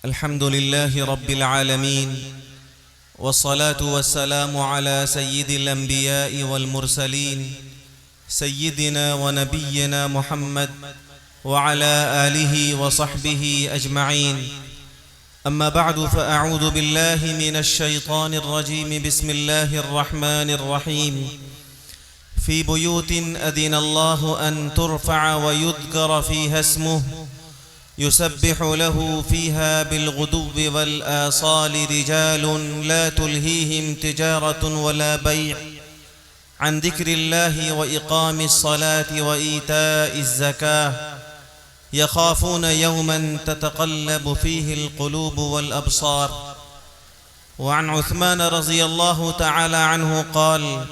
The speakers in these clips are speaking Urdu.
الحمد لله رب العالمين، والصلاة والسلام على سيد الأنبياء والمرسلين سيدنا ونبينا محمد وعلى آله وصحبه أجمعين. أما بعد، فأعوذ بالله من الشيطان الرجيم. بسم الله الرحمن الرحيم. في بيوت أذن الله أن ترفع ويذكر فيها اسمه يسبح له فيها بالغدو والآصال رجال لا تلهيهم تجارة ولا بيع عن ذكر الله وإقام الصلاة وإيتاء الزكاة يخافون يوما تتقلب فيه القلوب والأبصار. وعن عثمان رضي الله تعالى عنه قال: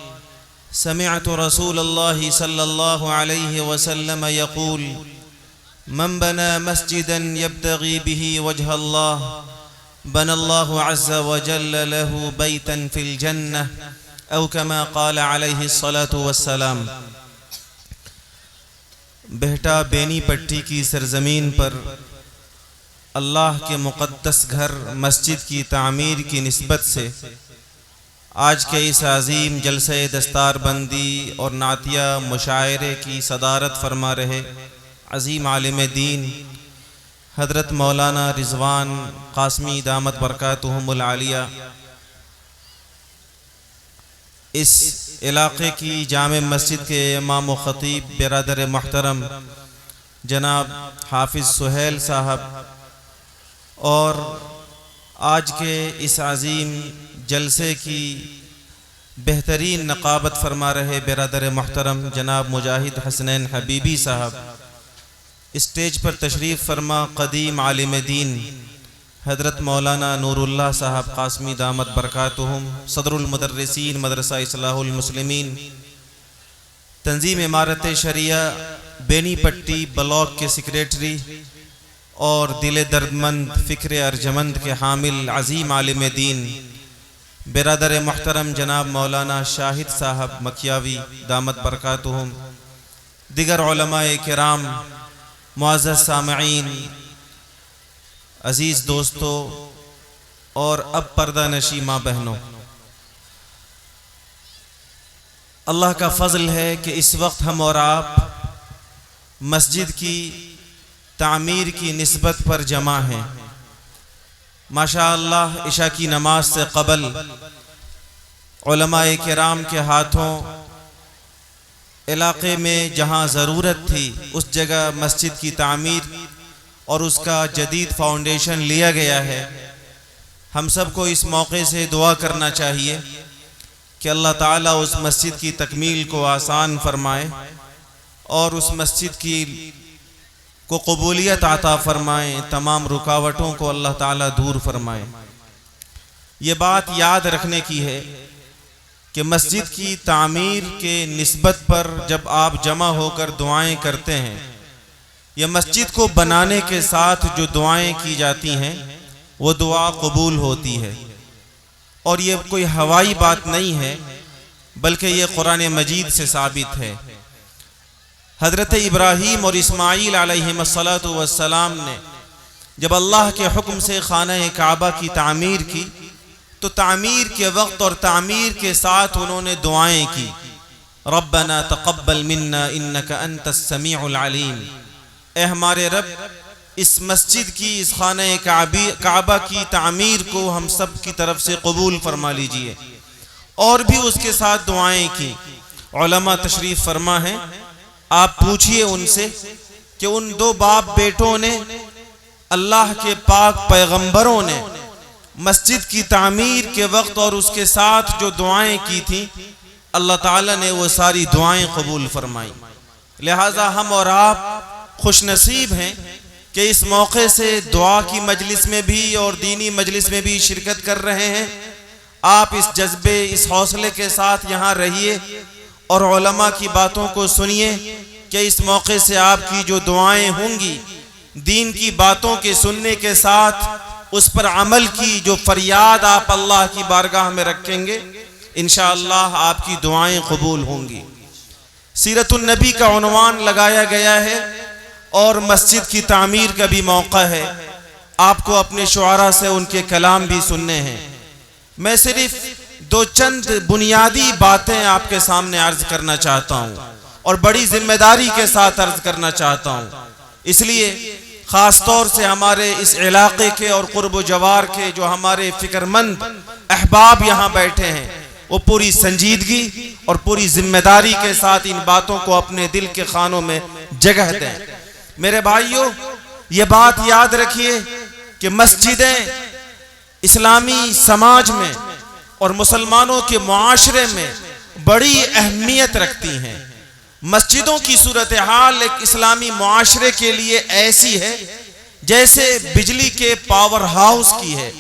سمعت رسول الله صلى الله عليه وسلم يقول: من بنى مسجدا يبتغي به وجه الله بنى الله عز وجل له بيتا في الجنة، أو كما قال عليه الصلاة والسلام. بہٹا بینی پٹی کی سرزمین پر اللہ کے مقدس گھر مسجد کی تعمیر کی نسبت سے آج کے اس عظیم جلسہ دستار بندی اور نعتیہ مشاعرے کی صدارت فرما رہے عظیم عالم دین حضرت مولانا رضوان قاسمی دامت برکاتہم العالیہ، اس علاقے کی جامع مسجد کے امام و خطیب برادر محترم جناب حافظ سہیل صاحب، اور آج کے اس عظیم جلسے کی بہترین نقابت فرما رہے برادر محترم جناب مجاہد حسنین حبیبی صاحب، اسٹیج پر تشریف فرما قدیم عالم دین حضرت مولانا نور اللہ صاحب قاسمی دامت برکاتہم، صدر المدرسین مدرسہ اصلاح المسلمین، تنظیم امارت شریعہ بینی پٹی بلاک کے سیکریٹری اور دل دردمند فکر ارجمند کے حامل عظیم عالم دین برادر محترم جناب مولانا شاہد صاحب مکیاوی دامت برکاتہم، دیگر علماء کرام، معزز سامعین، عزیز دوستو اور اب پردہ نشی ماں بہنوں، اللہ کا فضل ہے کہ اس وقت ہم اور آپ مسجد کی تعمیر کی نسبت پر جمع ہیں. ماشاء اللہ عشاء کی نماز سے قبل علماء کرام کے ہاتھوں علاقے میں جہاں ضرورت تھی اس جگہ مسجد کی تعمیر اور اس کا جدید فاؤنڈیشن لیا گیا ہے. ہم سب کو اس موقع سے دعا کرنا چاہیے کہ اللہ تعالیٰ اس مسجد کی تکمیل کو آسان فرمائے اور اس مسجد کی کو قبولیت عطا فرمائے، تمام رکاوٹوں کو اللہ تعالیٰ دور فرمائے. یہ بات یاد رکھنے کی ہے کہ مسجد کی تعمیر کے نسبت پر جب آپ جمع ہو کر دعائیں کرتے ہیں، یہ مسجد کو بنانے کے ساتھ جو دعائیں کی جاتی ہیں وہ دعا قبول ہوتی ہے. اور یہ کوئی ہوائی بات نہیں ہے بلکہ یہ قرآن مجید سے ثابت ہے. حضرت ابراہیم اور اسماعیل علیہم السلام نے جب اللہ کے حکم سے خانہ کعبہ کی تعمیر کی تو تعمیر کے وقت اور تعمیر کے ساتھ انہوں نے دعائیں کی: ربنا تقبل منا انک انت السمیع العلیم. اے ہمارے رب، اس مسجد کی، اس خانہ کعبہ کی تعمیر کو ہم سب کی طرف سے قبول فرما لیجئے. اور بھی اس کے ساتھ دعائیں کی. علماء تشریف فرما ہیں، آپ پوچھئے ان سے کہ ان دو باپ بیٹوں نے، اللہ کے پاک پیغمبروں نے مسجد کی تعمیر کے وقت اور اس کے ساتھ جو دعائیں کی تھیں، اللہ تعالیٰ نے وہ ساری دعائیں قبول فرمائیں. لہٰذا ہم اور آپ خوش نصیب ہیں کہ اس موقع سے دعا کی مجلس میں بھی اور دینی مجلس میں بھی شرکت کر رہے ہیں. آپ اس جذبے، اس حوصلے کے ساتھ یہاں رہیے اور علماء کی باتوں کو سنیے کہ اس موقع سے آپ کی جو دعائیں ہوں گی، دین کی باتوں کے سننے کے ساتھ اس پر عمل کی جو فریاد آپ اللہ کی بارگاہ میں رکھیں گے، انشاءاللہ آپ کی دعائیں قبول ہوں گی. سیرت النبی کا عنوان لگایا گیا ہے اور مسجد کی تعمیر کا بھی موقع ہے. آپ کو اپنے شعراء سے ان کے کلام بھی سننے ہیں۔ میں صرف دو چند بنیادی باتیں آپ کے سامنے عرض کرنا چاہتا ہوں اور بڑی ذمہ داری کے ساتھ عرض کرنا چاہتا ہوں، اس لیے خاص طور سے ہمارے اس علاقے کے اور قرب و جوار کے جو ہمارے فکر مند احباب یہاں بیٹھے ہیں وہ پوری سنجیدگی اور پوری ذمہ داری کے ساتھ ان باتوں کو اپنے دل کے خانوں میں جگہ دیں۔ میرے بھائیوں، یہ بات یاد رکھیے کہ مسجدیں اسلامی سماج میں اور مسلمانوں کے معاشرے میں بڑی اہمیت رکھتی ہیں۔ مسجدوں کی صورتحال ایک اسلامی معاشرے کے لیے ایسی ہے جیسے بجلی کے پاور ہاؤس کی ہے۔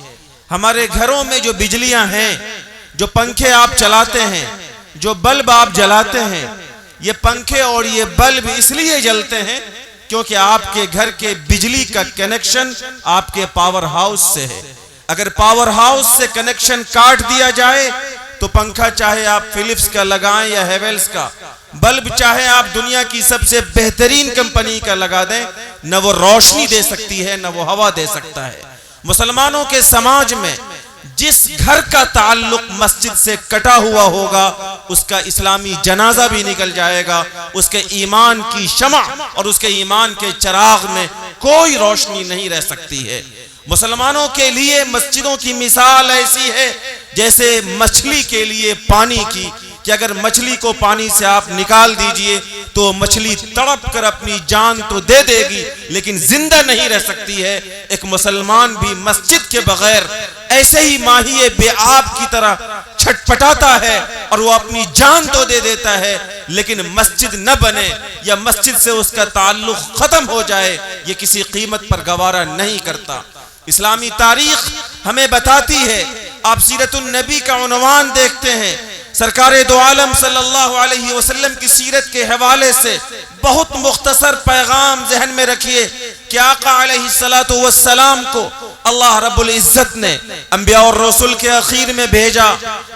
ہمارے گھروں میں جو بجلیاں ہیں، جو پنکھے آپ چلاتے ہیں، جو بلب آپ جلاتے ہیں، یہ پنکھے اور یہ بلب اس لیے جلتے ہیں کیونکہ آپ کے گھر کے بجلی کا کنیکشن آپ کے پاور ہاؤس سے ہے۔ اگر پاور ہاؤس سے کنیکشن کاٹ دیا جائے تو پنکھا چاہے آپ فلپس کا لگائیں یا ہیولز کا، بلب چاہے آپ دنیا کی سب سے بہترین کمپنی کا لگا دیں، نہ وہ روشنی دے سکتی ہے نہ وہ ہوا دے سکتا ہے۔ مسلمانوں کے سماج میں جس گھر کا تعلق مسجد سے کٹا ہوا ہوگا اس کا اسلامی جنازہ بھی نکل جائے گا، اس کے ایمان کی شمع اور اس کے ایمان کے چراغ میں کوئی روشنی نہیں رہ سکتی ہے۔ مسلمانوں کے لیے مسجدوں کی مثال ایسی ہے جیسے مچھلی کے لیے پانی کی، کہ اگر مچھلی کو پانی سے آپ نکال دیجئے تو مچھلی تڑپ کر اپنی جان تو دے دے گی لیکن زندہ نہیں رہ سکتی ہے۔ ایک مسلمان بھی مسجد کے بغیر ایسے ہی ماہی بے آب کی طرح چھٹپٹاتا ہے اور وہ اپنی جان تو دے دیتا ہے، لیکن مسجد نہ بنے یا مسجد سے اس کا تعلق ختم ہو جائے یہ کسی قیمت پر گوارا نہیں کرتا۔ اسلامی تاریخ ہمیں بتاتی ہے، آپ سیرت النبی کا عنوان دیکھتے ہیں، سرکار دو عالم صلی اللہ علیہ وسلم کی سیرت کے حوالے سے بہت مختصر پیغام ذہن میں رکھیے کہ آقا علیہ السلام کو اللہ رب العزت نے انبیاء اور رسول کے اخیر میں بھیجا۔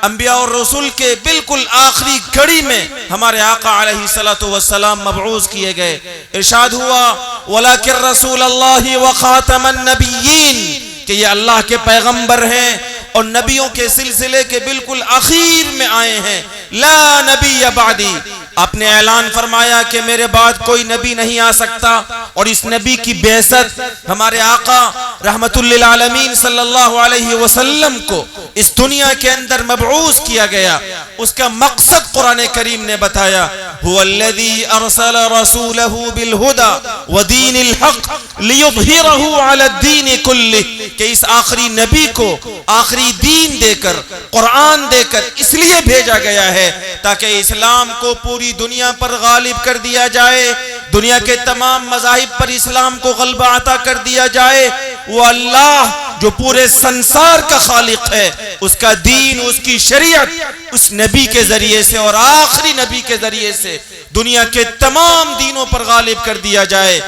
انبیاء اور رسول کے بالکل آخری گھڑی میں ہمارے آقا علیہ السلام مبعوث کیے گئے۔ ارشاد ہوا وَلَكِنْ رَسُولَ اللَّهِ وَخَاتَمَ النَّبِيِّينَ، کہ یہ اللہ کے پیغمبر ہیں اور نبیوں کے سلسلے کے بالکل آخر میں آئے ہیں۔ لا نبی بعدی، آپ نے اعلان فرمایا کہ میرے بعد کوئی نبی نہیں آ سکتا، اور اس نبی کی بعثت ہمارے آقا رحمت للعالمین صلی اللہ علیہ وسلم کو اس دنیا کے اندر مبعوث کیا گیا۔ اس کا مقصد قرآن کریم نے بتایا، هو الذی ارسل رسولہ بالہدی ودین الحق لیظہرہ علی الدین کلہ، کہ اس آخری نبی کو آخری دین دے کر، قرآن دے کر اس لیے بھیجا گیا ہے تاکہ اسلام کو پوری دنیا پر غالب کر دیا جائے، دنیا کے تمام مذاہب پر اسلام کو غلبہ عطا کر دیا جائے۔ وہ اللہ جو پورے سنسار کا خالق ہے، اس کا دین، اس کی شریعت اس نبی کے ذریعے سے اور آخری نبی کے ذریعے سے دنیا کے تمام دینوں پر غالب کر دیا جائے۔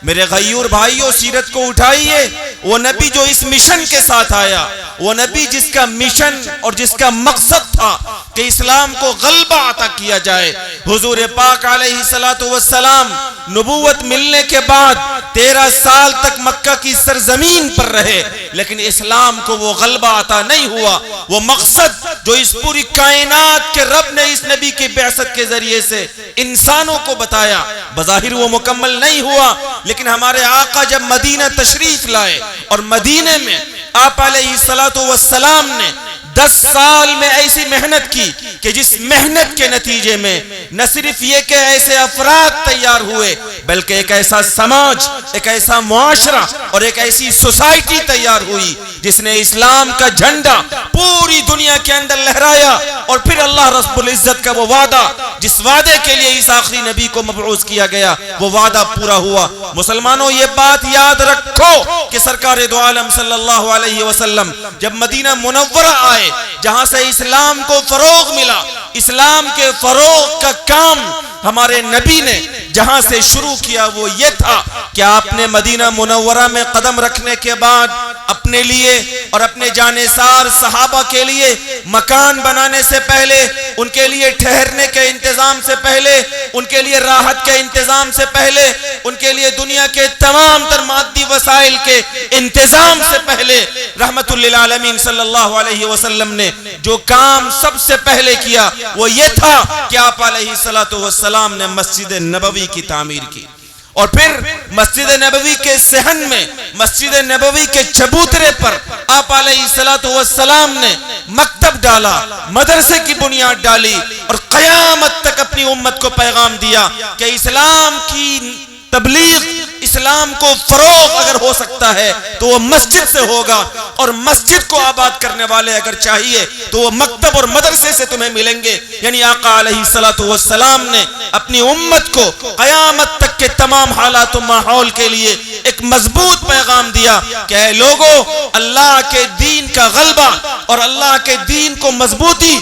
میرے غیور بھائیوں، سیرت کو اٹھائیے، وہ نبی جو اس مشن کے ساتھ آیا، وہ نبی جس کا مشن اور جس کا مقصد تھا کہ اسلام کو غلبہ عطا کیا جائے۔ حضور پاک علیہ السلام نبوت ملنے کے بعد 13 سال تک مکہ کی سرزمین پر رہے، لیکن اسلام کو وہ غلبہ عطا نہیں ہوا۔ وہ مقصد جو اس پوری کائنات کے رب نے اس نبی کی بعثت کے ذریعے سے انسانوں کو بتایا، بظاہر وہ مکمل نہیں ہوا، لیکن ہمارے آقا جب مدینہ تشریف لائے اور مدینے میں آپ علیہ السلام نے 10 سال میں ایسی محنت کی کہ جس محنت کے نتیجے میں نہ صرف یہ کہ ایسے افراد تیار ہوئے بلکہ ایک ایسا سماج، ایک ایسا معاشرہ اور ایک ایسی سوسائٹی تیار ہوئی جس نے اسلام کا جھنڈا پوری دنیا کے اندر لہرایا۔ اور پھر اللہ رب العزت کا وہ وعدہ جس وعدے کے لیے اس آخری نبی کو مبعوث کیا گیا وہ وعدہ پورا ہوا۔ مسلمانوں، یہ بات یاد رکھو کہ سرکار دو عالم صلی اللہ علیہ وسلم جب مدینہ منورہ آئے جہاں سے اسلام کو فروغ ملا، اسلام کے فروغ کا کام ہمارے نبی نے جہاں سے شروع کیا وہ یہ تھا کہ آپ نے مدینہ منورہ میں قدم رکھنے کے بعد اپنے لیے اور اپنے جانثار صحابہ کے لیے مکان بنانے سے پہلے، ان کے لیے ٹھہرنے کے انتظام سے پہلے، ان کے لیے راحت کے انتظام سے پہلے، ان کے لیے دنیا کے تمام تر مادی وسائل کے انتظام سے پہلے رحمت للعالمین صلی اللہ علیہ وسلم نے جو کام سب سے پہلے کیا وہ یہ تھا کہ آپ علیہ السلام نے مسجد نبوی کی تعمیر کی، اور پھر مسجد نبوی کے صحن میں، مسجد نبوی کے چبوترے پر آپ علیہ السلام نے مکتب ڈالا، مدرسے کی بنیاد ڈالی، اور قیامت تک اپنی امت کو پیغام دیا کہ اسلام کی تبلیغ، اسلام کو فروغ اگر ہو سکتا ہے تو وہ مسجد سے ہوگا، اور مسجد کو آباد کرنے والے اگر چاہیے تو وہ مکتب اور مدرسے سے تمہیں ملیں گے۔ یعنی آقا علیہ السلام نے اپنی امت کو قیامت تک کے تمام حالات و ماحول کے لیے ایک مضبوط پیغام دیا کہ اے لوگو، اللہ کے دین کا غلبہ اور اللہ کے دین کو مضبوطی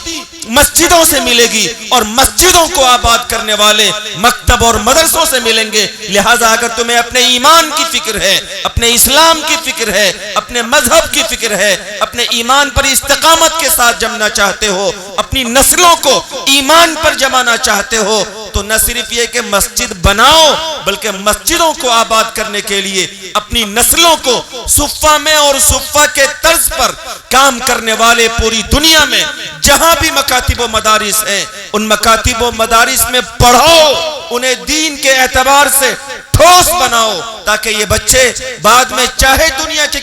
مسجدوں سے ملے گی، اور مسجدوں کو آباد کرنے والے مکتب اور مدرسوں سے ملیں گے۔ لہٰذا اگر تمہیں اپنے ایمان کی فکر ہے، اپنے اسلام کی فکر ہے، اپنے مذہب کی فکر ہے، اپنے ایمان پر استقامت کے ساتھ جمنا چاہتے ہو، اپنی نسلوں کو ایمان پر جمانا چاہتے ہو، تو نہ صرف یہ کہ مسجد بناؤ بلکہ مسجدوں کو آباد کرنے کے لیے اپنی نسلوں کو صفہ میں اور صفہ کے طرز پر کام کرنے والے پوری دنیا میں جہاں بھی مکاتب و مدارس ہیں ان مکاتب و مدارس میں پڑھاؤ، انہیں دین کے اعتبار سے ٹھوس بناؤ، تاکہ یہ بچے بعد میں چاہے دنیا کے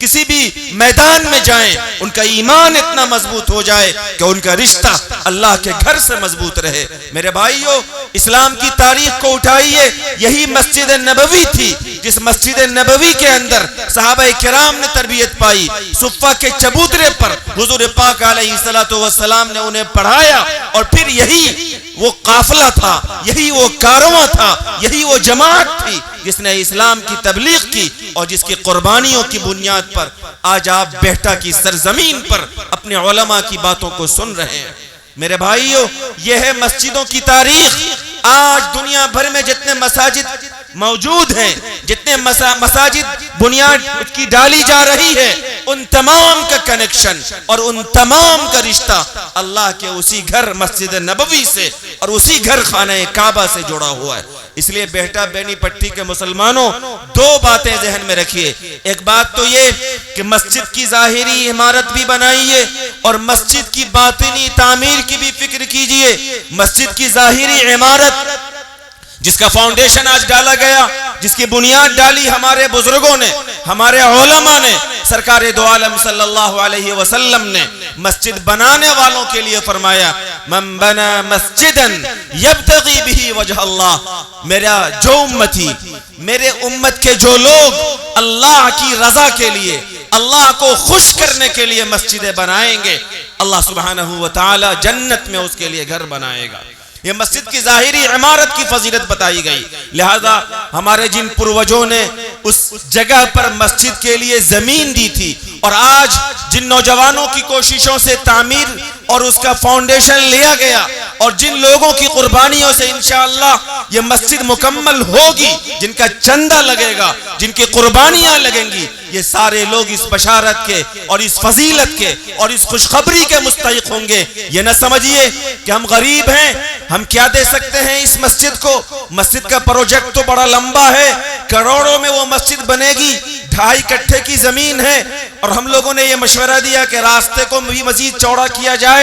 کسی بھی میدان میں جائیں ان کا ایمان اتنا مضبوط ہو جائے کہ ان کا رشتہ اللہ کے گھر سے مضبوط رہے۔ میرے بھائیو، اسلام کی تاریخ کو اٹھائیے، یہی مسجد نبوی تھی جس مسجد نبوی کے اندر صحابہ کرام نے تربیت پائی، صفہ کے چبوترے پر حضور پاک علیہ السلام نے انہیں پڑھایا، اور پھر یہی وہ قافلہ تھا، یہی وہ کارواں تھا، یہی وہ جماعت تھی جس نے اسلام کی تبلیغ کی، اور جس کی قربانیوں کی بنیاد پر آج آپ بہٹا کی سرزمین پر اپنے علماء کی باتوں کو سن رہے ہیں۔ میرے بھائیو، یہ ہے مسجدوں کی تاریخ۔ آج دنیا بھر میں جتنے مساجد موجود ہیں، جتنے مساجد بنیاد کی ڈالی جا رہی ہے، ان تمام کا کنیکشن اور ان تمام کا رشتہ اللہ کے اسی گھر مسجد نبوی سے اور اسی گھر خانہ کعبہ سے جڑا ہوا ہے۔ اس لیے بہٹا بینی پٹی کے مسلمانوں، دو باتیں ذہن میں رکھیے۔ ایک بات تو یہ کہ مسجد کی ظاہری عمارت بھی بنائیے اور مسجد کی باطنی تعمیر کی بھی فکر کیجئے۔ مسجد کی ظاہری عمارت جس کا فاؤنڈیشن آج ڈالا گیا، جس کی بنیاد ڈالی ہمارے بزرگوں نے، ہمارے علماء نے، سرکار دو عالم صلی اللہ علیہ وسلم نے مسجد بنانے والوں کے لیے فرمایا، من بنا مسجدا یبتغی بہ وجہ اللہ، میرا جو امتی، میرے امت کے جو لوگ اللہ کی رضا کے لیے، اللہ کو خوش کرنے کے لیے مسجدیں بنائیں گے، اللہ سبحانہ وتعالی جنت میں اس کے لیے گھر بنائے گا۔ یہ مسجد کی ظاہری عمارت کی فضیلت بتائی گئی۔ لہذا ہمارے جن پروجوں نے اس جگہ پر مسجد کے لیے زمین دی تھی، اور آج جن نوجوانوں کی کوششوں سے تعمیر اور اس کا فاؤنڈیشن لیا گیا، اور جن لوگوں کی قربانیوں سے انشاءاللہ یہ مسجد مکمل ہوگی، جن کا چندہ لگے گا، جن کی قربانیاں لگیں گی، یہ سارے لوگ اس بشارت کے اور اس فضیلت کے اور اس خوشخبری کے مستحق ہوں گے۔ یہ نہ سمجھیے کہ ہم غریب ہیں، ہم کیا دے سکتے ہیں اس مسجد کو۔ مسجد کا پروجیکٹ تو بڑا لمبا ہے، کروڑوں میں وہ مسجد بنے گی، 2.5 کٹھے کی زمین ہے، اور ہم لوگوں نے یہ مشورہ دیا کہ راستے کو بھی مزید چوڑا کیا جائے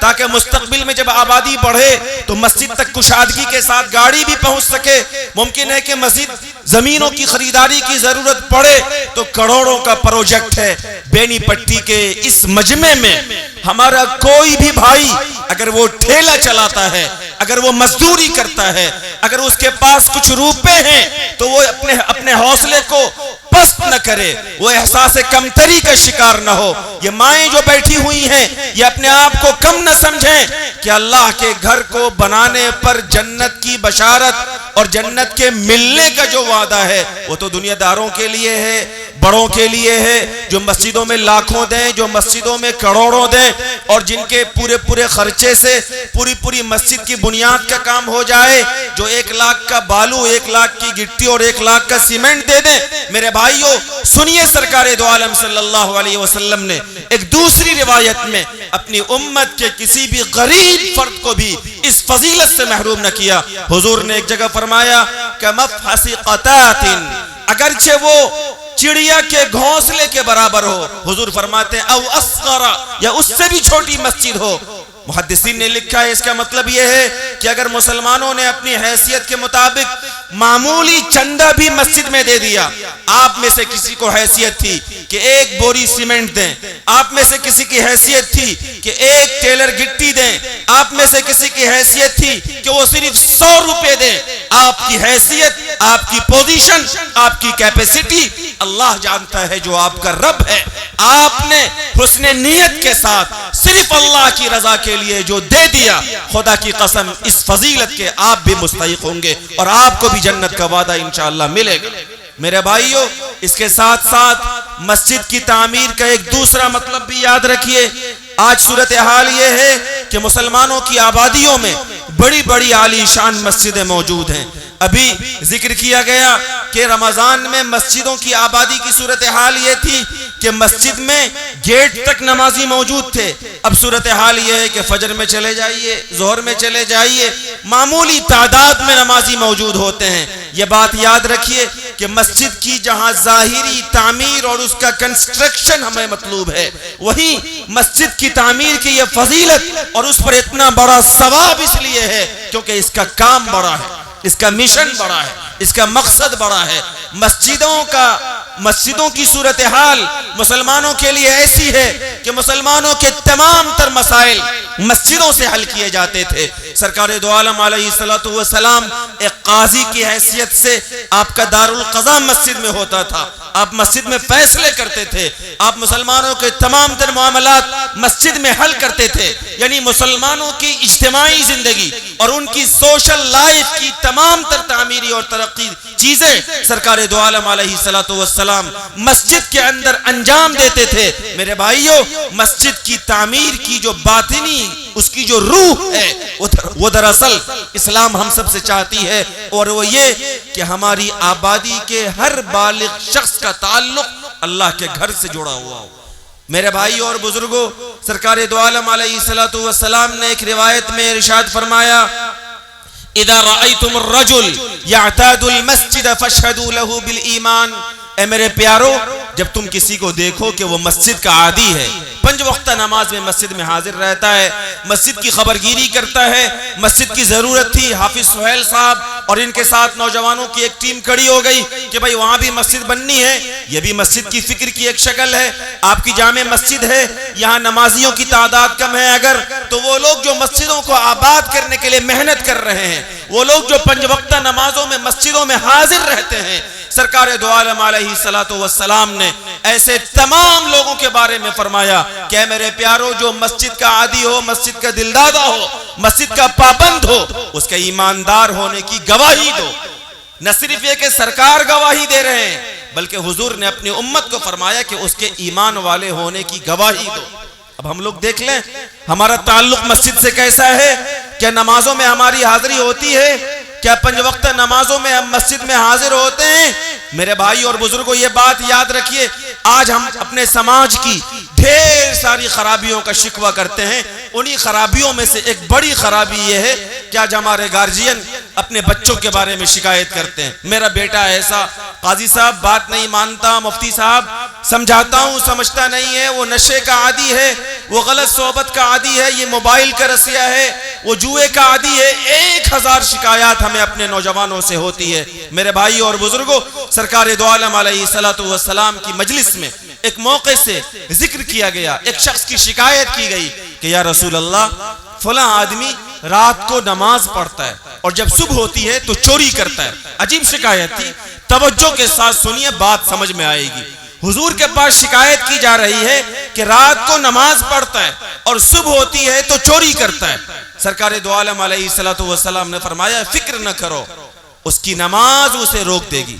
تاکہ مستقبل میں جب آبادی بڑھے تو مسجد تک کشادگی کے ساتھ گاڑی بھی پہنچ سکے۔ ممکن ہے کہ مزید زمینوں کی خریداری کی ضرورت پڑے، تو کروڑوں کا پروجیکٹ ہے۔ بینی پٹی کے اس مجمع میں ہمارا کوئی بھی بھائی اگر وہ ٹھیلا چلاتا ہے، اگر وہ مزدوری کرتا ہے، اگر اس کے پاس کچھ روپے ہیں، تو وہ اپنے حوصلے کو پست نہ کرے، وہ احساس کمتری کا شکار نہ ہو۔ یہ مائیں جو بیٹھی ہوئی ہیں یہ اپنے آپ کو کم نہ سمجھیں کہ اللہ کے گھر کو بنانے پر جنت کی بشارت اور جنت کے ملنے کا جو وعدہ ہے وہ تو دنیا داروں کے لیے ہے، بڑوں کے لیے ہے، جو مسجدوں میں لاکھوں دیں، جو مسجدوں میں کروڑوں دیں، اور جن کے پورے خرچے سے پوری مسجد کی بنیاد کا کام ہو جائے، جو 1 لاکھ کا بالو، 1 لاکھ کی گٹی اور 1 لاکھ کا سیمنٹ دے دیں۔ میرے بھائیوں سنیے، سرکار دو عالم صلی اللہ علیہ وسلم نے ایک دوسری روایت میں اپنی امت کے کسی بھی غریب فرد کو بھی اس فضیلت سے محروم نہ کیا۔ حضور نے ایک جگہ فرمایا کہ مفحص قطات، اگرچہ وہ چڑیا کے گھونسلے کے برابر ہو، حضور فرماتے ہیں او اصغر، یا اس سے بھی چھوٹی مسجد ہو۔ محدثین نے لکھا ہے اس کا مطلب یہ ہے کہ اگر مسلمانوں نے اپنی حیثیت کے مطابق معمولی چندہ بھی مسجد میں دے دیا، آپ میں سے کسی کو حیثیت تھی کہ 1 بوری سیمنٹ دیں، آپ میں سے کسی کی حیثیت تھی کہ 1 ٹیلر گٹی دیں، آپ میں سے کسی کی حیثیت تھی کہ وہ صرف 100 روپے دیں، آپ کی حیثیت، آپ کی پوزیشن، آپ کی کیپیسٹی اللہ جانتا ہے جو آپ کا رب ہے۔ آپ نے حسن نیت کے ساتھ صرف اللہ کی رضا کے لیے جو دے دیا، خدا کی قسم اس فضیلت کے آپ بھی مستحق ہوں گے اور آپ کو بھی جنت کا وعدہ انشاءاللہ ملے گا۔ میرے بھائیوں اس کے ساتھ ساتھ مسجد کی تعمیر کا ایک دوسرا مطلب بھی یاد رکھیے۔ آج صورتحال یہ ہے کہ مسلمانوں کی آبادیوں میں بڑی بڑی عالی شان مسجدیں موجود ہیں۔ ابھی ذکر کیا گیا کہ رمضان میں مسجدوں کی آبادی کی صورتحال یہ تھی کہ مسجد میں گیٹ تک نمازی موجود تھے، اب صورتحال یہ ہے کہ فجر میں چلے جائیے، ظہر میں چلے جائیے، معمولی تعداد میں نمازی موجود ہوتے ہیں۔ یہ بات یاد رکھیے کہ مسجد کی جہاں ظاہری تعمیر اور اس کا کنسٹرکشن ہمیں مطلوب ہے، وہیں مسجد کی تعمیر کی یہ فضیلت اور اس پر اتنا بڑا ثواب اس لیے ہے کیونکہ اس کا کام بڑا ہے، اس کا مشن بڑا ہے، اس کا مقصد بڑا ہے۔ مسجدوں کی صورتحال مسلمانوں کے لیے ایسی ہے کہ مسلمانوں کے تمام تر مسائل مسجدوں سے حل کیے جاتے تھے۔ سرکار دو عالم علیہ السلام ایک قاضی کی حیثیت سے آپ کا دارالقضاء مسجد میں ہوتا تھا، آپ مسجد میں فیصلے کرتے تھے، آپ مسلمانوں کے تمام تر معاملات مسجد میں حل کرتے تھے۔ یعنی مسلمانوں کی اجتماعی زندگی اور ان کی سوشل لائف کی تمام تر تعمیری اور ترقی چیزیں سرکار دو عالم علیہ السلام مسجد کے اندر انجام دیتے تھے۔ میرے بھائیوں مسجد کی تعمیر کی جو باطنی اس کی جو روح ہے وہ دراصل اسلام ہم سب سے چاہتی ہے، اور وہ یہ کہ ہماری آبادی کے ہر بالغ شخص کا تعلق اللہ کے گھر سے جڑا ہوا ہو۔ میرے بھائیوں اور بزرگوں سرکار دو عالم علیہ السلام نے ایک روایت میں ارشاد فرمایا اذا رأيتم الرجل يعتاد المسجد فاشهدوا له بالایمان۔ اے میرے پیارو جب تم کسی کو دیکھو کہ وہ مسجد کا عادی ہے، 5 وقتہ نماز میں مسجد میں حاضر رہتا ہے، مسجد کی خبرگیری کرتا ہے، مسجد کی ضرورت تھی، حافظ سہیل صاحب اور ان کے ساتھ نوجوانوں کی ایک ٹیم کھڑی ہو گئی کہ بھائی وہاں بھی مسجد بننی ہے، یہ بھی مسجد کی فکر کی ایک شکل ہے۔ آپ کی جامع مسجد ہے، یہاں نمازیوں کی تعداد کم ہے اگر، تو وہ لوگ جو مسجدوں کو آباد کرنے کے لیے محنت کر رہے ہیں، وہ لوگ جو 5 وقتہ نمازوں میں مسجدوں میں حاضر رہتے ہیں، سرکار دو عالم علیہ السلام نے ایسے تمام لوگوں کے بارے میں فرمایا کہ اے میرے پیارو جو مسجد کا عادی ہو، مسجد کا دلدادہ ہو، مسجد کا پابند ہو، اس کے ایماندار ہونے کی گواہی دو۔ نہ صرف یہ کہ سرکار گواہی دے رہے ہیں بلکہ حضور نے اپنی امت کو فرمایا کہ اس کے ایمان والے ہونے کی گواہی دو۔ اب ہم لوگ دیکھ لیں ہمارا تعلق مسجد سے کیسا ہے، کیا نمازوں میں ہماری حاضری ہوتی ہے، کیا 5 وقتہ نمازوں میں ہم مسجد میں حاضر ہوتے ہیں؟ میرے بھائی اور بزرگوں یہ بات یاد رکھیے، آج ہم اپنے سماج کی ڈھیر ساری خرابیوں کا شکوہ کرتے ہیں، انہی خرابیوں میں سے ایک بڑی خرابی یہ ہے کہ آج ہمارے گارجین اپنے بچوں کے بارے میں شکایت کرتے ہیں، میرا بیٹا ایسا، قاضی صاحب بات نہیں مانتا، مفتی صاحب سمجھاتا ہوں سمجھتا نہیں ہے، وہ نشے کا عادی ہے، وہ غلط صحبت کا عادی ہے، یہ موبائل کا رسیا ہے، وہ جوئے کا عادی ہے۔ 1000 شکایات ہمیں اپنے نوجوانوں سے ہوتی ہے۔ میرے بھائی اور بزرگوں سرکار دو عالم علیہ السلام کی مجلس میں ایک موقع سے ذکر کیا گیا، ایک شخص کی شکایت کی گئی کہ یا رسول اللہ فلاں آدمی رات کو نماز پڑھتا ہے اور جب صبح ہوتی ہے تو چوری کرتا ہے۔ عجیب شکایت تھی، توجہ کے ساتھ سنیے، بات سمجھ میں آئے گی۔ حضور کے پاس شکایت کی جا رہی ہے کہ رات کو نماز پڑھتا ہے اور صبح ہوتی ہے تو چوری کرتا ہے۔ سرکار دو عالم علیہ السلام نے فرمایا فکر نہ کرو، اس کی نماز اسے روک دے گی،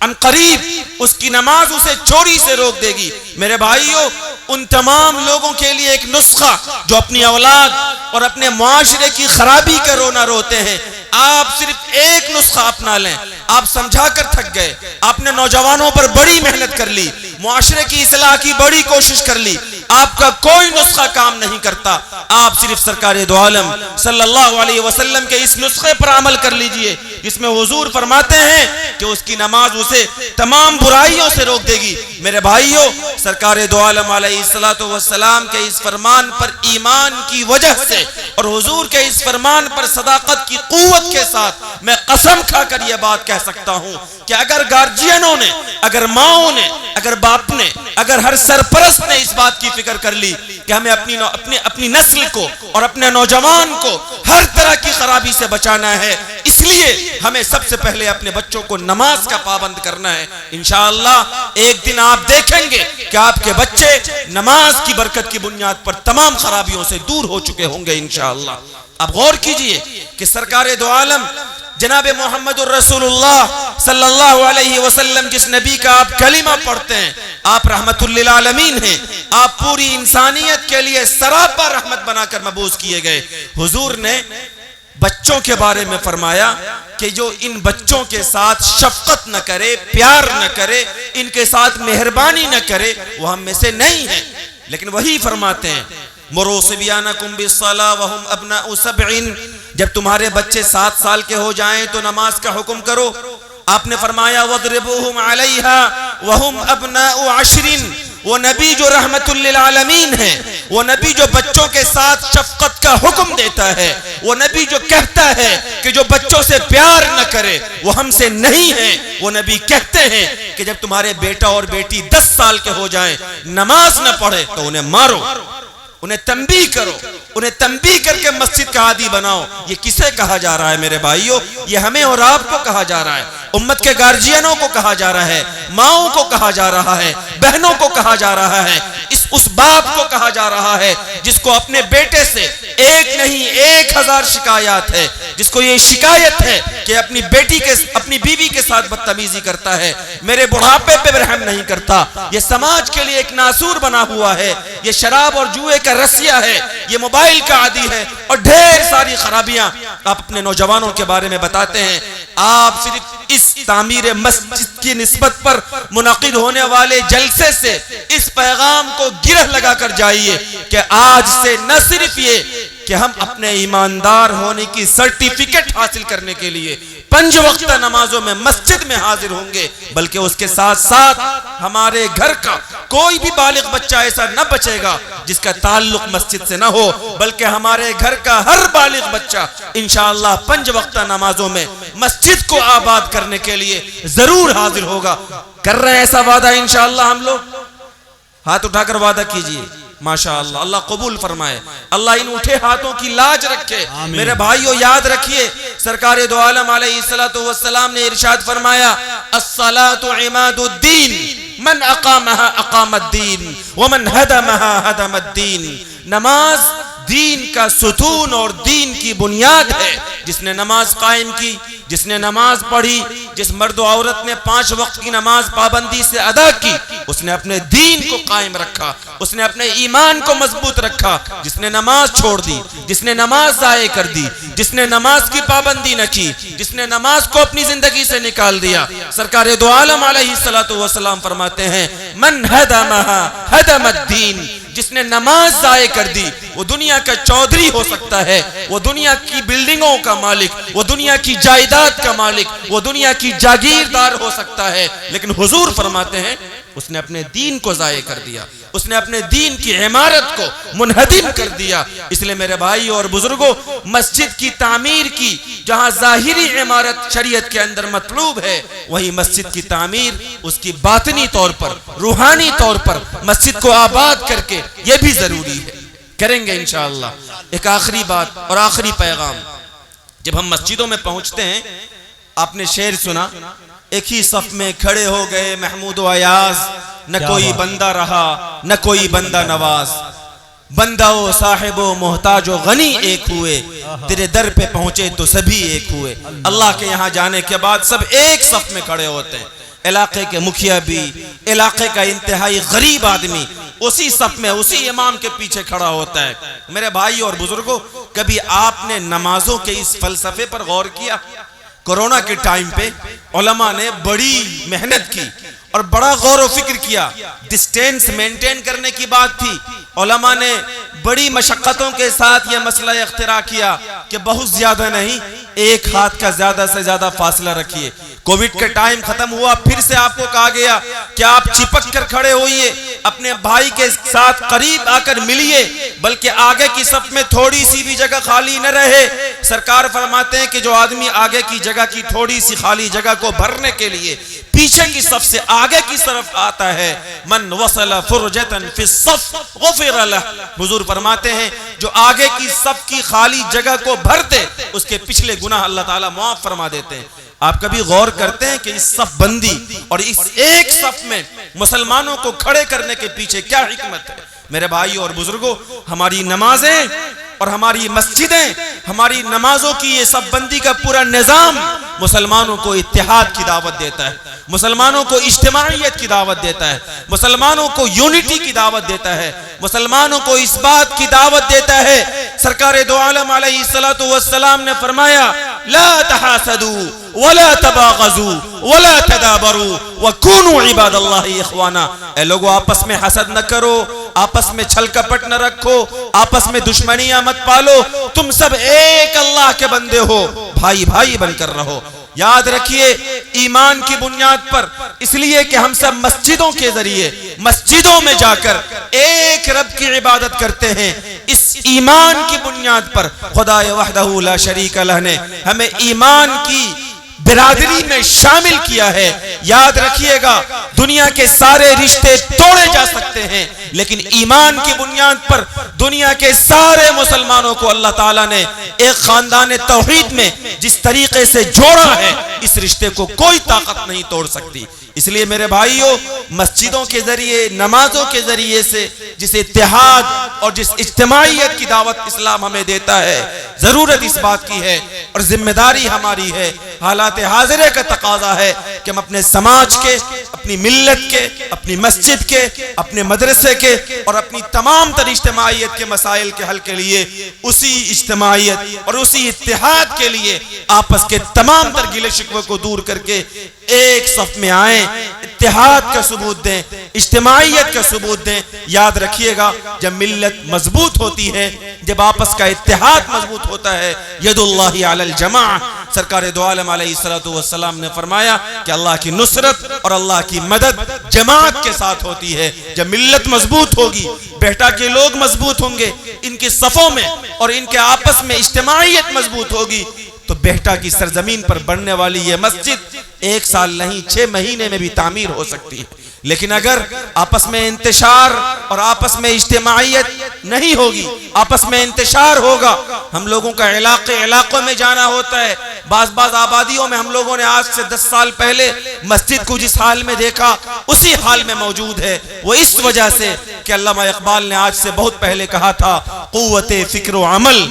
ان قریب اس کی نماز اسے چوری سے روک دے گی۔ میرے بھائیوں، ان تمام لوگوں کے لیے ایک نسخہ جو اپنی اولاد اور اپنے معاشرے کی خرابی کا رونا روتے ہیں، آپ صرف ایک نسخہ اپنا لیں۔ آپ سمجھا کر تھک گئے، آپ نے نوجوانوں پر بڑی محنت کر لی، معاشرے کی اصلاح کی بڑی کوشش کر لی، آپ کا کوئی نسخہ کام نہیں کرتا۔ آپ صرف سرکار دو عالم صلی اللہ علیہ وسلم کے اس نسخے پر عمل کر لیجئے جس میں حضور فرماتے ہیں کہ اس کی نماز اسے تمام برائیوں سے روک دے گی۔ میرے بھائیوں، سرکار دو عالم علیہ السلام کے اس فرمان پر ایمان کی وجہ سے اور حضور کے اس فرمان پر صداقت کی قوت کے ساتھ میں قسم کھا کر یہ بات کہہ سکتا ہوں کہ اگر گارجینوں نے، اگر ماؤں نے، اگر باپ نے، اگر ہر سرپرست نے اس بات کی فکر کر لی کہ ہمیں اپنی نسل کو اور اپنے نوجوان کو ہر طرح کی خرابی سے بچانا ہے، اس لیے ہمیں سب سے پہلے اپنے بچوں کو نماز کا پابند کرنا ہے، انشاءاللہ ایک دن آپ دیکھیں گے کہ آپ کے بچے نماز کی برکت کی بنیاد پر تمام خرابیوں سے دور ہو چکے ہوں گے انشاءاللہ۔ اب غور کیجئے کہ سرکار دو عالم جناب محمد الرسول اللہ صلی اللہ علیہ وسلم جس نبی کا آپ کلمہ پڑھتے ہیں، آپ رحمت للعالمین ہیں، آپ پوری انسانیت کے لیے سراپا رحمت بنا کر مبعوث کیے گئے۔ حضور نے بچوں کے بارے میں فرمایا کہ جو ان بچوں کے ساتھ شفقت نہ کرے، پیار نہ کرے، ان کے ساتھ مہربانی نہ کرے، وہ ہم میں سے نہیں ہے۔ لیکن وہی فرماتے ہیں مروا صبیانکم بالصلاۃ وہم ابناء 7، جب تمہارے بچے 7 سال کے ہو جائیں تو نماز کا حکم کرو۔ آپ نے فرمایا وَاضْرِبُوهُمْ عَلَيْهَا وَهُمْ أَبْنَاءُ 10۔ وہ نبی جو رحمت للعالمین ہے، وہ نبی جو بچوں کے ساتھ شفقت کا حکم دیتا ہے، وہ نبی جو کہتا ہے کہ جو بچوں سے پیار نہ کرے وہ ہم سے نہیں ہے، وہ نبی کہتے ہیں کہ جب تمہارے بیٹا اور بیٹی 10 سال کے ہو جائیں نماز نہ پڑھے تو انہیں مارو، انہیں تنبیہ کرو، انہیں تنبیہ کر کے مسجد کا عادی بناؤ۔ یہ کسے کہا جا رہا ہے میرے بھائیوں؟ یہ ہمیں اور آپ کو کہا جا رہا ہے، امت کے گارجینوں کو کہا جا رہا ہے، ماؤں کو کہا جا رہا ہے، بہنوں کو کہا جا رہا ہے، اس باپ کو کہا جا رہا ہے جس کو اپنے بیٹے سے ایک نہیں 1000 شکایات ہے، جس کو یہ شکایت ہے کہ اپنی بیوی کے ساتھ بدتمیزی کرتا ہے، میرے بڑھاپے پہ رحم نہیں کرتا، یہ سماج کے لیے ایک ناسور بنا ہوا ہے، یہ شراب اور جوئے کا رسیا ہے، یہ موبائل کا عادی ہے اور ڈھیر ساری خرابیاں آپ اپنے نوجوانوں کے بارے میں بتاتے ہیں۔ آپ صرف اس تعمیر مسجد کی نسبت پر منعقد ہونے والے جلسے سے اس پیغام کو گرہ لگا کر جائیے کہ آج سے نہ صرف یہ کہ ہم اپنے ایماندار ہونے کی سرٹیفکیٹ حاصل کرنے کے لیے 5 وقتہ نمازوں میں مسجد میں حاضر ہوں گے، بلکہ اس کے ساتھ ساتھ ہمارے گھر کا کوئی بھی بالغ بچہ ایسا نہ بچے گا جس کا تعلق مسجد سے نہ ہو، بلکہ ہمارے گھر کا ہر بالغ بچہ انشاءاللہ 5 وقتہ نمازوں میں مسجد کو آباد کرنے کے لیے ضرور حاضر ہوگا۔ کر رہے ہیں ایسا وعدہ انشاءاللہ ہم لوگ؟ ہاتھ اٹھا کر وعدہ کیجئے۔ ماشاءاللہ، اللہ قبول فرمائے، اللہ ان اٹھے ہاتھوں کی لاج رکھے۔ میرے بھائیو یاد رکھیے، سرکار دو عالم علیہ السلام نے ارشاد فرمایا الصلاة عماد الدین من اقامها اقام الدین ومن هدمها هدم الدین۔ نماز دین کا ستون اور دین کی بنیاد ہے۔ جس نے نماز قائم کی، جس نے نماز پڑھی، جس مرد و عورت نے 5 وقت کی نماز پابندی سے ادا کی، اس نے اپنے دین کو قائم رکھا، اس نے اپنے ایمان کو مضبوط رکھا۔ جس نے نماز چھوڑ دی، جس نے نماز ضائع کر دی، جس نے نماز کی پابندی نہ کی، جس نے نماز کو اپنی زندگی سے نکال دیا، سرکار دو عالم علیہ السلام فرماتے ہیں من هدمها هدم الدین۔ جس نے نماز ضائع کر دی وہ دنیا کا چودھری ہو سکتا ہے، وہ دنیا کی بلڈنگوں کا مالک، وہ دنیا کی جائیداد کا مالک، وہ دنیا کی جاگیردار ہو سکتا ہے، لیکن حضور فرماتے ہیں اس نے اپنے دین کو ضائع کر دیا، اس نے اپنے دین کی عمارت کو منہدم کر دیا۔ اس لئے میرے بھائی اور بزرگوں، مسجد کی تعمیر کی جہاں ظاہری عمارت شریعت کے اندر مطلوب ہے، وہی مسجد کی تعمیر اس کی باطنی طور پر، روحانی طور پر مسجد کو آباد کر کے یہ بھی ضروری ہے، کریں گے انشاءاللہ۔ ایک آخری بات اور آخری پیغام، جب ہم مسجدوں میں پہنچتے ہیں، آپ نے شعر سنا ایک ہی صف میں کھڑے ہو گئے محمود و ایاز، نہ کوئی بندہ رہا نہ کوئی بندہ نواز، بندہ و صاحب و محتاج و غنی ایک ہوئے، تیرے در پہ پہنچے تو سبھی ایک ہوئے۔ اللہ کے یہاں جانے کے بعد سب ایک صف میں کھڑے ہوتے ہیں، علاقے کے مکھیا بھی، علاقے کا انتہائی غریب آدمی اسی صف میں اسی امام کے پیچھے کھڑا ہوتا ہے۔ میرے بھائی اور بزرگوں، کبھی آپ نے نمازوں کے اس فلسفے پر غور کیا؟ کورونا کے ٹائم پہ علماء نے بڑی محنت کی اور بڑا غور و فکر کیا، ڈسٹینس مینٹین کرنے کی بات تھی، علماء نے بڑی مشقتوں کے ساتھ یہ مسئلہ اختراع کیا کہ بہت زیادہ نہیں، ایک ہاتھ کا زیادہ سے زیادہ فاصلہ رکھیے۔ کووڈ کے ٹائم ختم ہوا، پھر سے آپ کو کہا گیا کہ آپ چپک کر کھڑے ہوئیے، اپنے بھائی کے ساتھ قریب آ کر ملیے، بلکہ آگے کی صف میں تھوڑی سی بھی جگہ خالی نہ رہے۔ سرکار فرماتے ہیں کہ جو آدمی آگے کی جگہ کی تھوڑی سی خالی جگہ کو بھرنے کے لیے پیچھے کی صف سے آگے کی طرف آتا ہے، من وصل فرجتن فی الصف غفر لہ، حضور فرماتے ہیں جو آگے کی صف کی خالی جگہ کو بھرتے اس کے پچھلے گناہ اللہ تعالیٰ معاف فرما دیتے ہیں۔ آپ کبھی غور کرتے ہیں کہ اس صف بندی اور اس ایک صف میں مسلمانوں کو کھڑے کرنے کے پیچھے کیا حکمت ہے؟ میرے بھائی اور بزرگوں، ہماری نمازیں اور ہماری مسجدیں، ہماری نمازوں کی یہ صف بندی کا پورا نظام مسلمانوں کو اتحاد کی دعوت دیتا ہے، مسلمانوں کو اجتماعیت کی دعوت دیتا ہے، مسلمانوں کو یونٹی کی دعوت دیتا ہے، مسلمانوں کو اس بات کی دعوت دیتا ہے۔ سرکار دو عالم علیہ السلام نے فرمایا لا تحاسدوا ولا تباغضوا ولا تدابروا وكونوا عباد اللہ اخوانا، اے لوگوں آپس میں حسد نہ کرو، آپس میں چھل کپٹ نہ رکھو، آپس میں دشمنیاں مت پالو، تم سب ایک اللہ کے بندے ہو، بھائی بھائی بن کر رہو۔ یاد رکھیے ایمان کی بنیاد پر، اس لیے کہ ہم سب مسجدوں کے ذریعے مسجدوں میں جا کر ایک رب کی عبادت کرتے ہیں، اس ایمان کی بنیاد پر خدا وحدہ لا شریک لہ نے ہمیں ایمان کی برادری میں شامل کیا ہے۔ یاد رکھیے گا دنیا کے سارے رشتے توڑے جا سکتے ہیں، لیکن ایمان کی بنیاد پر دنیا کے سارے مسلمانوں کو اللہ تعالیٰ نے ایک خاندان توحید میں جس طریقے سے جوڑا ہے، اس رشتے کو کوئی طاقت نہیں توڑ سکتی۔ اس لیے میرے بھائیوں، مسجدوں کے ذریعے نمازوں کے ذریعے سے جس اتحاد اور جس اجتماعیت کی دعوت اسلام ہمیں دیتا ہے، ضرورت اس بات کی ہے اور ذمہ داری ہماری ہے، حالات حاضرے کا تقاضا ہے کہ ہم اپنے سماج کے، اپنی ملت کے، اپنی مسجد کے، اپنے مدرسے کے اور اپنی تمام تر اجتماعیت کے مسائل کے حل کے لیے اسی اجتماعیت اور اسی اتحاد کے لیے آپس کے تمام تر گلے شکوے کو دور کر کے ایک صف میں آئیں، اتحاد کا ثبوت دیں، اجتماعیت کا ثبوت دیں۔ یاد رکھیے گا جب ملت مضبوط ہوتی ہے، جب آپس کا اتحاد مضبوط ہوتا ہے، ید اللہ علی الجماع، سرکار دو عالم علیہ السلام نے فرمایا کہ اللہ کی نصرت اور اللہ کی مدد جماعت کے ساتھ ہوتی ہے۔ جب ملت مضبوط ہوگی، بیٹا کے لوگ مضبوط ہوں گے، ان کے صفوں میں اور ان کے آپس میں اجتماعیت مضبوط ہوگی، تو بیٹا کی سرزمین پر بننے والی یہ مسجد 1 سال نہیں 6 مہینے میں بھی تعمیر ہو سکتی ہے۔ لیکن اگر آپس میں انتشار اور آپس میں اجتماعیت نہیں ہوگی، آپس میں انتشار ہوگا، ہم لوگوں کا علاقوں میں جانا ہوتا ہے، بعض آبادیوں میں ہم لوگوں نے آج سے 10 سال پہلے مسجد کو جس حال میں دیکھا اسی حال میں موجود ہے۔ وہ اس وجہ سے کہ علامہ اقبال نے آج سے بہت پہلے کہا تھا قوت فکر و عمل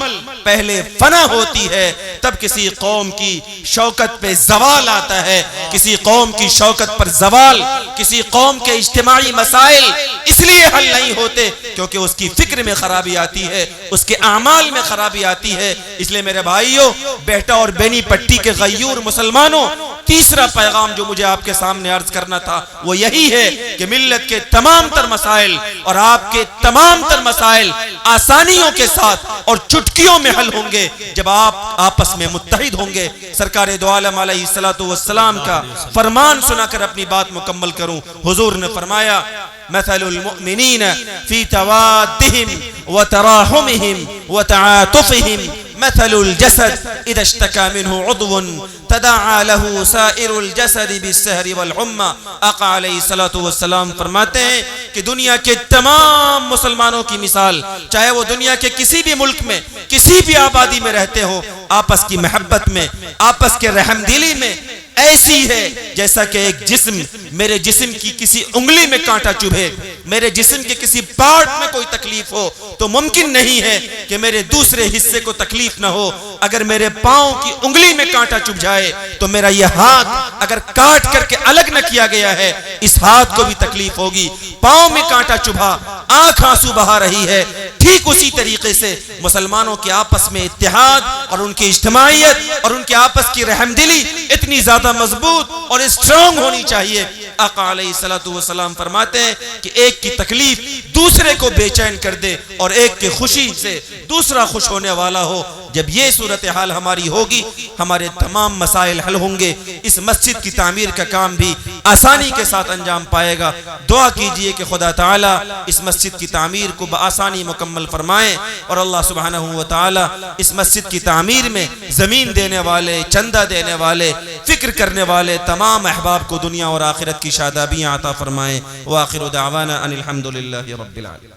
پہلے فنا ہوتی ہے، تب کسی قوم کی شوکت پہ زوال آتا ہے۔ کسی قوم کی شوکت پر زوال، کسی قوم کے اجتماعی مسائل اس لیے حل نہیں ہوتے کیونکہ اس کی فکر میں خرابی آتی ہے، اس کے اعمال میں خرابی آتی ہے۔ اس لیے میرے بھائیوں، بیٹا اور بینی پٹی کے غیور مسلمانوں، تیسرا پیغام جو مجھے آپ کے سامنے عرض کرنا تھا وہ یہی ہے کہ ملت کے تمام تر مسائل اور آپ کے تمام تر مسائل آسانیوں کے ساتھ اور چٹکیوں میں حل ہوں گے جب آپ آپس میں متحد ہوں گے۔ سرکار دو عالم علیہ السلام کا فرمان سنا کر اپنی بات مکمل کروں۔ حضور نے فرمایا مثل المؤمنین فی توادہم وتراحمہم وتعاطفہم مثل الجسد اذا اشتكى منه عضو تداعى له سائر الجسد بالسهر والحمى۔ آقا علیہ الصلوۃ والسلام فرماتے ہیں کہ دنیا کے تمام مسلمانوں کی مثال، چاہے وہ دنیا کے کسی بھی ملک میں کسی بھی آبادی میں رہتے ہو، آپس کی محبت میں، آپس کے رحم دلی میں ایسی ہے جیسا کہ ایک جسم میرے جسم کی کسی انگلی میں کانٹا چبھے، میرے جسم کے کسی پارٹ میں کوئی تکلیف ہو تو ممکن نہیں ہے کہ میرے دوسرے حصے کو تکلیف نہ ہو۔ اگر میرے پاؤں کی انگلی میں کانٹا چبھ جائے تو میرا یہ ہاتھ اگر کاٹ کر کے الگ نہ کیا گیا ہے، اس ہاتھ کو بھی تکلیف ہوگی۔ پاؤں میں کانٹا چبھا، آنکھ آنسو بہا رہی ہے، ٹھیک اسی طریقے سے مسلمانوں کے آپس میں اتحاد اور ان کی اجتماعیت اور ان کے آپس کی رحمدلی اتنی زیادہ مضبوط اور اسٹرانگ ہونی چاہیے۔ آقا علیہ الصلوۃ والسلام فرماتے ہیں کہ ایک کی تکلیف دوسرے کو بے چین کر دے اور ایک کی خوشی سے دوسرا خوش ہونے والا ہو۔ جب یہ صورتحال ہماری ہوگی، ہمارے تمام مسائل حل ہوں گے، اس مسجد کی تعمیر کا کام بھی آسانی کے ساتھ انجام پائے گا۔ دعا کیجئے کہ خدا تعالیٰ اس مسجد کی تعمیر کو بآسانی مکمل فرمائیں، اور اللہ سبحانہ و تعالیٰ اس مسجد کی تعمیر میں زمین دینے والے، چندہ دینے والے، فکر کرنے والے تمام احباب کو دنیا اور آخرت کی شادابیاں عطا فرمائیں۔ وآخر دعوانا ان الحمدللہ رب العالمین۔